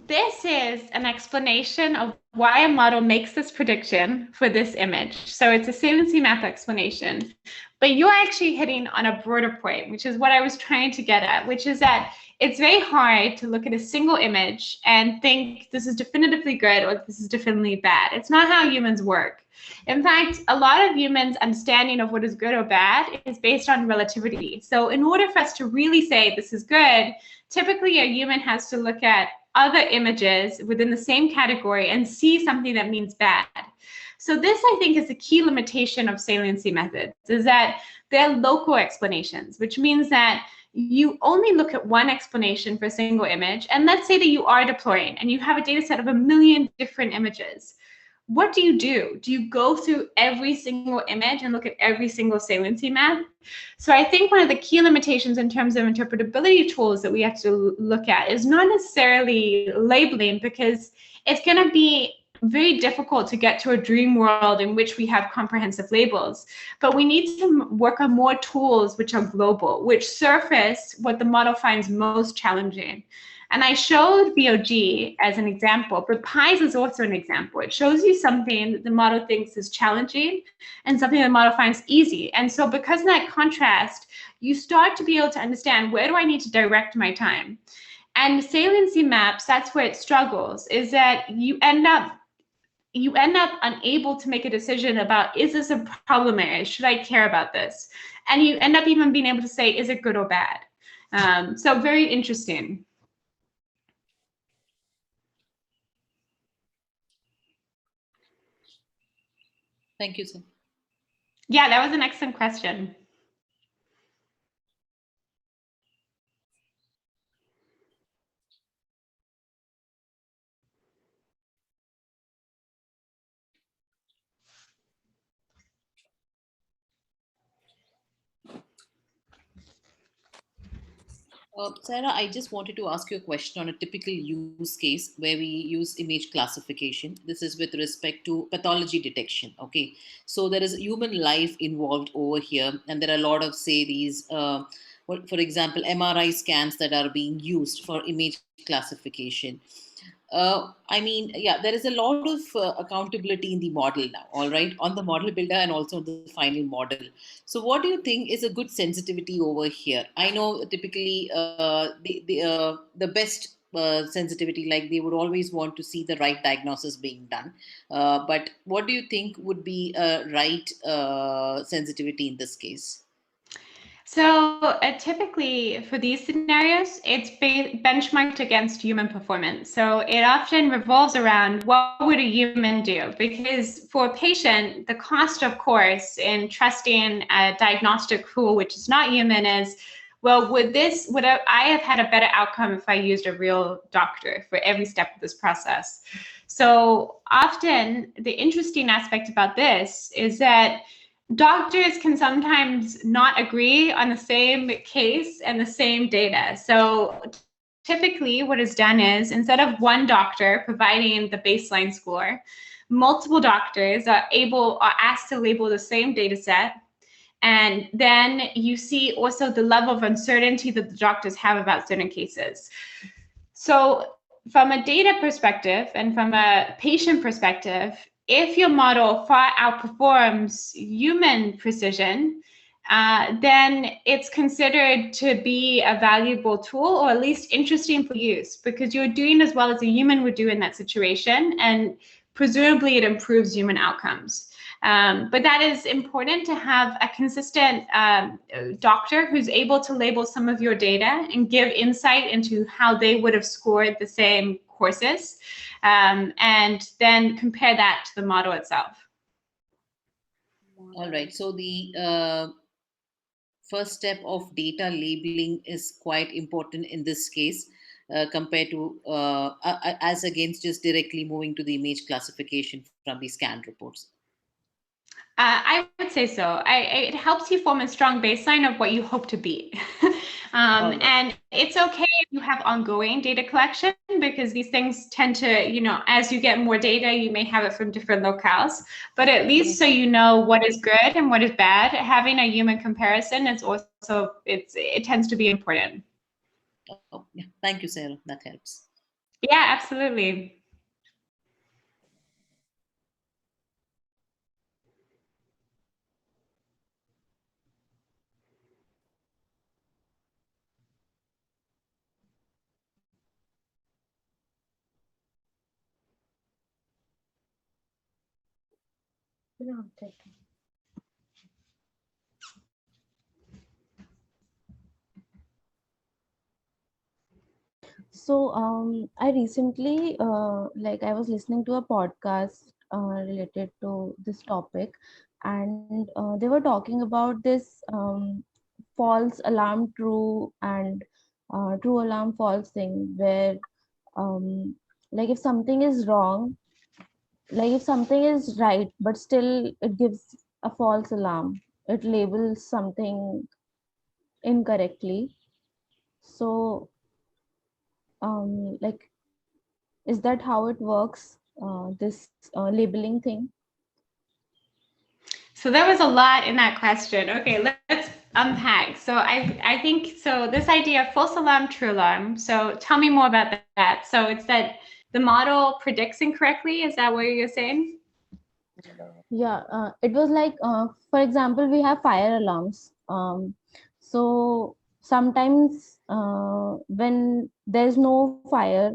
this is an explanation of why a model makes this prediction for this image. So it's a saliency map explanation, but you're actually hitting on a broader point, which is what I was trying to get at, which is that it's very hard to look at a single image and think this is definitively good or this is definitively bad. It's not how humans work. In fact, a lot of humans' understanding of what is good or bad is based on relativity. So in order for us to really say this is good, typically a human has to look at other images within the same category and see something that means bad. So this, I think, is the key limitation of saliency methods, is that they're local explanations, which means that you only look at one explanation for a single image. And let's say that you are deploying and you have a data set of 1 million different images. What do? Do you go through every single image and look at every single saliency map? So I think one of the key limitations in terms of interpretability tools that we have to look at is not necessarily labeling, because it's going to be very difficult to get to a dream world in which we have comprehensive labels. But we need to work on more tools which are global, which surface what the model finds most challenging. And I showed BOG as an example, but PIES is also an example. It shows you something that the model thinks is challenging and something the model finds easy. And so because of that contrast, you start to be able to understand, where do I need to direct my time? And saliency maps, that's where it struggles, is that you end up unable to make a decision about, is this a problem area? Should I care about this? And you end up even being able to say, is it good or bad? So very interesting. Thank you, sir. Yeah, that was an excellent question. Sarah, I just wanted to ask you a question on a typical use case where we use image classification. This is with respect to pathology detection. Okay, so there is human life involved over here, and there are a lot of, say, these, for example, MRI scans that are being used for image classification. I mean, yeah, there is a lot of accountability in the model now, all right, on the model builder and also the final model. So, what do you think is a good sensitivity over here? I know typically the best sensitivity, like they would always want to see the right diagnosis being done. But what do you think would be a right sensitivity in this case? So typically for these scenarios, it's benchmarked against human performance. So it often revolves around, what would a human do? Because for a patient, the cost, of course, in trusting a diagnostic tool, which is not human, is, well, with this, I have had a better outcome if I used a real doctor for every step of this process. So often the interesting aspect about this is that doctors can sometimes not agree on the same case and the same data. So typically what is done is, instead of one doctor providing the baseline score, multiple doctors are asked to label the same data set. And then you see also the level of uncertainty that the doctors have about certain cases. So from a data perspective and from a patient perspective, if your model far outperforms human precision, then it's considered to be a valuable tool, or at least interesting for use, because you're doing as well as a human would do in that situation, and presumably it improves human outcomes. But that is important to have a consistent doctor who's able to label some of your data and give insight into how they would have scored the same courses, and then compare that to the model itself. All right. So the first step of data labeling is quite important in this case, compared to as against just directly moving to the image classification from the scanned reports. I would say so. It helps you form a strong baseline of what you hope to be. Right. And it's okay if you have ongoing data collection, because these things tend to, as you get more data, you may have it from different locales. But at least so you know what is good and what is bad, having a human comparison is also, it tends to be important. Oh, yeah. Thank you, Sarah. That helps. Yeah, absolutely. So I recently I was listening to a podcast related to this topic, and they were talking about this false alarm true and true alarm false thing, where if something is wrong, if something is right but still it gives a false alarm, it labels something incorrectly. So is that how it works, this labeling thing? So there was a lot in that question. Okay, let's unpack. So I think, so this idea of false alarm, true alarm. So tell me more about that. So it's that the model predicts incorrectly. Is that what you're saying? Yeah, it was for example, we have fire alarms. So sometimes when there's no fire,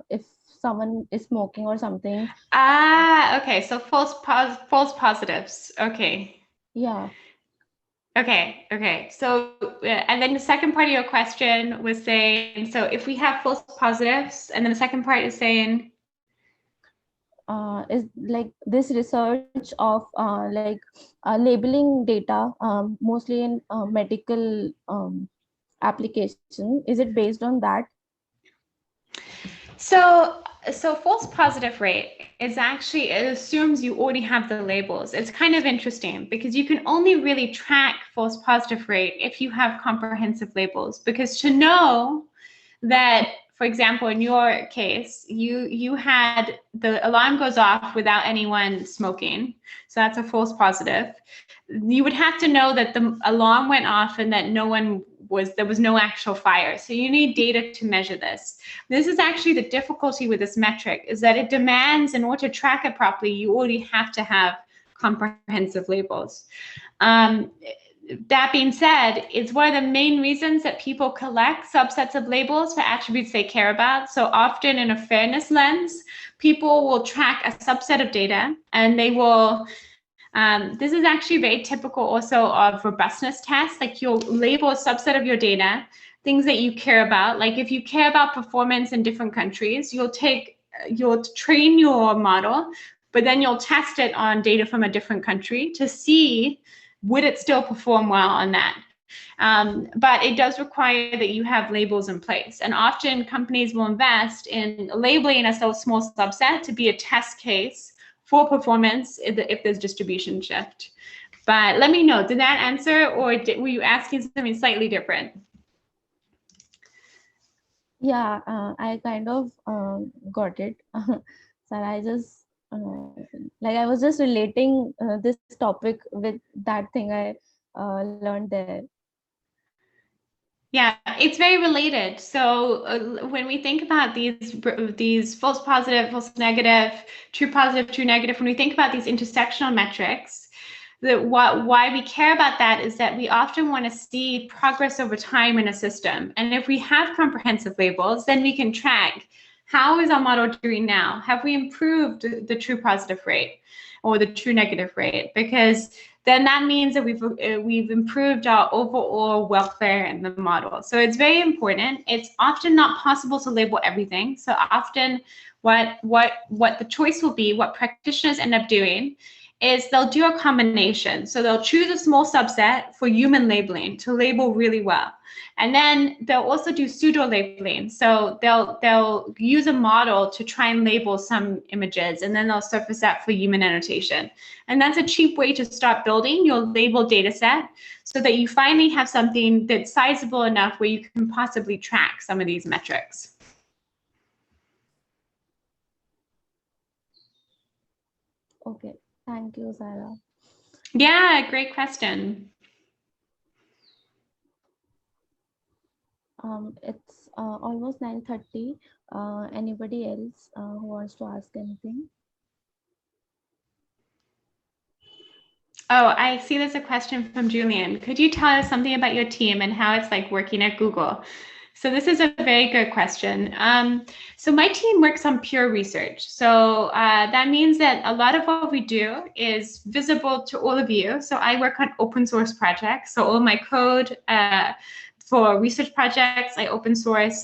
if someone is smoking or something. Okay. So false positives. Okay. Yeah. Okay. So, and then the second part of your question was saying, so if we have false positives, and then the second part is saying, is this research of labeling data, mostly in medical application, is it based on that? So false positive rate is actually, it assumes you already have the labels. It's kind of interesting because you can only really track false positive rate if you have comprehensive labels, because to know that, for example, in your case, you had the alarm goes off without anyone smoking, so that's a false positive. You would have to know that the alarm went off and that there was no actual fire. So you need data to measure this. This is actually the difficulty with this metric, is that it demands, in order to track it properly, you already have to have comprehensive labels. That being said, it's one of the main reasons that people collect subsets of labels for attributes they care about. So often in a fairness lens, people will track a subset of data, and they will, this is actually very typical also of robustness tests. Like, you'll label a subset of your data, things that you care about. Like if you care about performance in different countries, you'll train your model, but then you'll test it on data from a different country to see, would it still perform well on that? But it does require that you have labels in place. And often companies will invest in labeling a small subset to be a test case for performance if there's distribution shift. But let me know, did that answer, or were you asking something slightly different? Yeah, I kind of got it. So I just like I was just relating this topic with that thing I learned there. Yeah, it's very related. So when we think about these false positive, false negative, true positive, true negative, when we think about these intersectional metrics, why we care about that is that we often want to see progress over time in a system. And if we have comprehensive labels, then we can track, how is our model doing now? Have we improved the true positive rate or the true negative rate? Because then that means that we've improved our overall welfare in the model. So it's very important. It's often not possible to label everything. So often what the choice will be, what practitioners end up doing, is they'll do a combination. So they'll choose a small subset for human labeling to label really well. And then they'll also do pseudo labeling. So they'll use a model to try and label some images, and then they'll surface that for human annotation. And that's a cheap way to start building your label data set so that you finally have something that's sizable enough where you can possibly track some of these metrics. Okay, thank you, Sara. Yeah, great question. It's almost 9:30. Anybody else who wants to ask anything? Oh, I see there's a question from Julian. Could you tell us something about your team and how it's like working at Google? So this is a very good question. So my team works on pure research. So that means that a lot of what we do is visible to all of you. So I work on open source projects. So all my code for research projects, I open source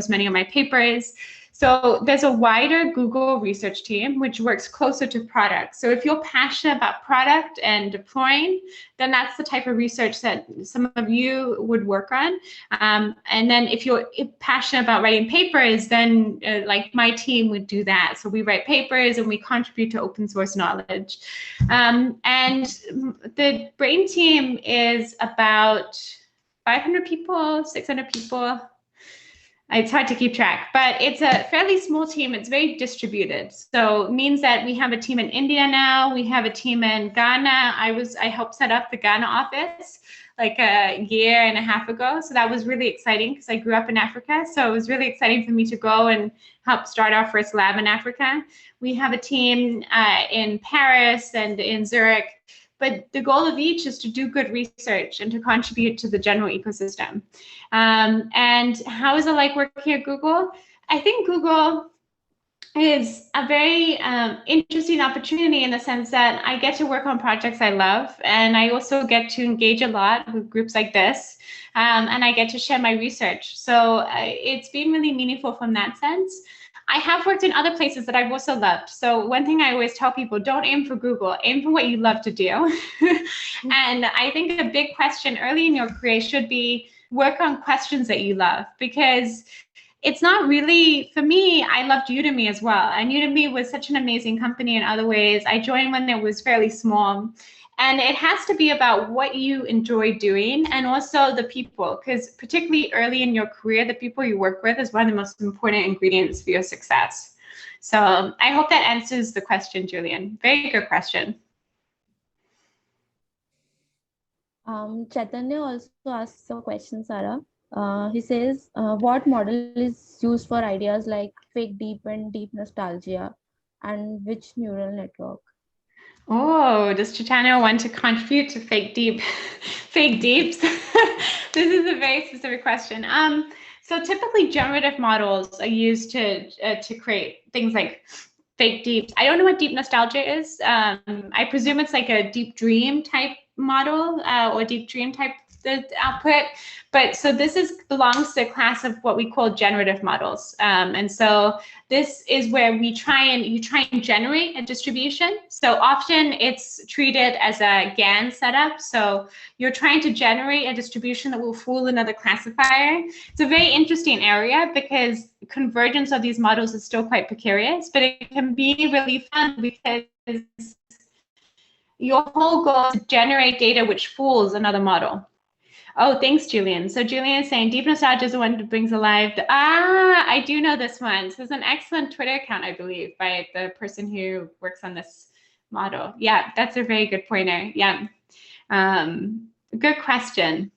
many of my papers. So there's a wider Google research team, which works closer to product. So if you're passionate about product and deploying, then that's the type of research that some of you would work on. And then if you're passionate about writing papers, then like my team would do that. So we write papers and we contribute to open source knowledge. And the brain team is about 500 people, 600 people. It's hard to keep track, but it's a fairly small team. It's very distributed. So it means that we have a team in India now. We have a team in Ghana. I helped set up the Ghana office like a year and a half ago. So that was really exciting because I grew up in Africa. So it was really exciting for me to go and help start our first lab in Africa. We have a team in Paris and in Zurich. But the goal of each is to do good research and to contribute to the general ecosystem. And how is it like working at Google? I think Google is a very interesting opportunity in the sense that I get to work on projects I love, and I also get to engage a lot with groups like this, and I get to share my research. So it's been really meaningful from that sense. I have worked in other places that I've also loved. So one thing I always tell people, don't aim for Google, aim for what you love to do. And I think a big question early in your career should be work on questions that you love, because it's not really, for me, I loved Udemy as well. And Udemy was such an amazing company in other ways. I joined when it was fairly small. And it has to be about what you enjoy doing and also the people, because particularly early in your career, the people you work with is one of the most important ingredients for your success. So I hope that answers the question, Julian. Very good question. Chaitanya also asks a question, Sara. He says, what model is used for ideas like fake deep and deep nostalgia, and which neural network? Oh, does Chaitanya want to contribute to fake deeps? This is a very specific question. So typically generative models are used to create things like fake deeps. I don't know what deep nostalgia is. I presume it's like a deep dream type model or deep dream type the output. But so this belongs to a class of what we call generative models. And so this is where you try and generate a distribution. So often it's treated as a GAN setup. So you're trying to generate a distribution that will fool another classifier. It's a very interesting area because convergence of these models is still quite precarious, but it can be really fun because your whole goal is to generate data which fools another model. Oh, thanks, Julian. So Julian is saying deep nostalgia is the one that brings alive. I do know this one. So there's an excellent Twitter account, I believe, by the person who works on this model. Yeah, that's a very good pointer. Yeah. Good question.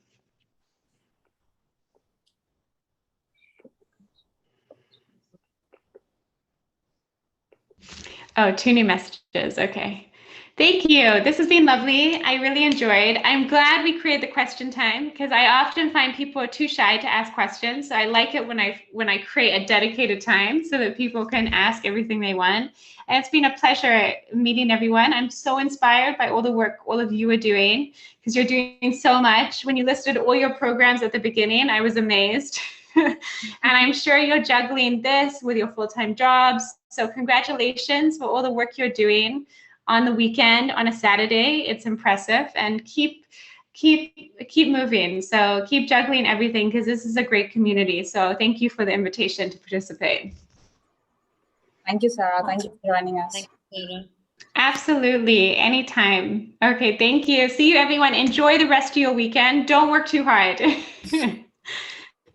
Oh, 2 new messages. Okay. Thank you. This has been lovely. I really enjoyed. I'm glad we created the question time because I often find people are too shy to ask questions. So I like it when I create a dedicated time so that people can ask everything they want. And it's been a pleasure meeting everyone. I'm so inspired by all the work all of you are doing because you're doing so much. When you listed all your programs at the beginning, I was amazed. And I'm sure you're juggling this with your full-time jobs. So congratulations for all the work you're doing on the weekend, on a Saturday. It's impressive, and keep moving. So keep juggling everything because this is a great community. So thank you for the invitation to participate. Thank you, Sarah. Thank you for joining us. Thank you, Sarah. Absolutely, anytime. Okay, thank you. See you, everyone. Enjoy the rest of your weekend. Don't work too hard. Bye.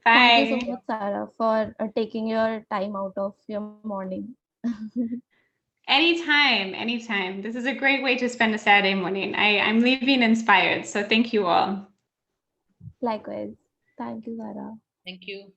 Thank you so much, Sarah, for taking your time out of your morning. Anytime. This is a great way to spend a Saturday morning. I'm leaving inspired, so thank you all. Likewise. Thank you, Sarah. Thank you.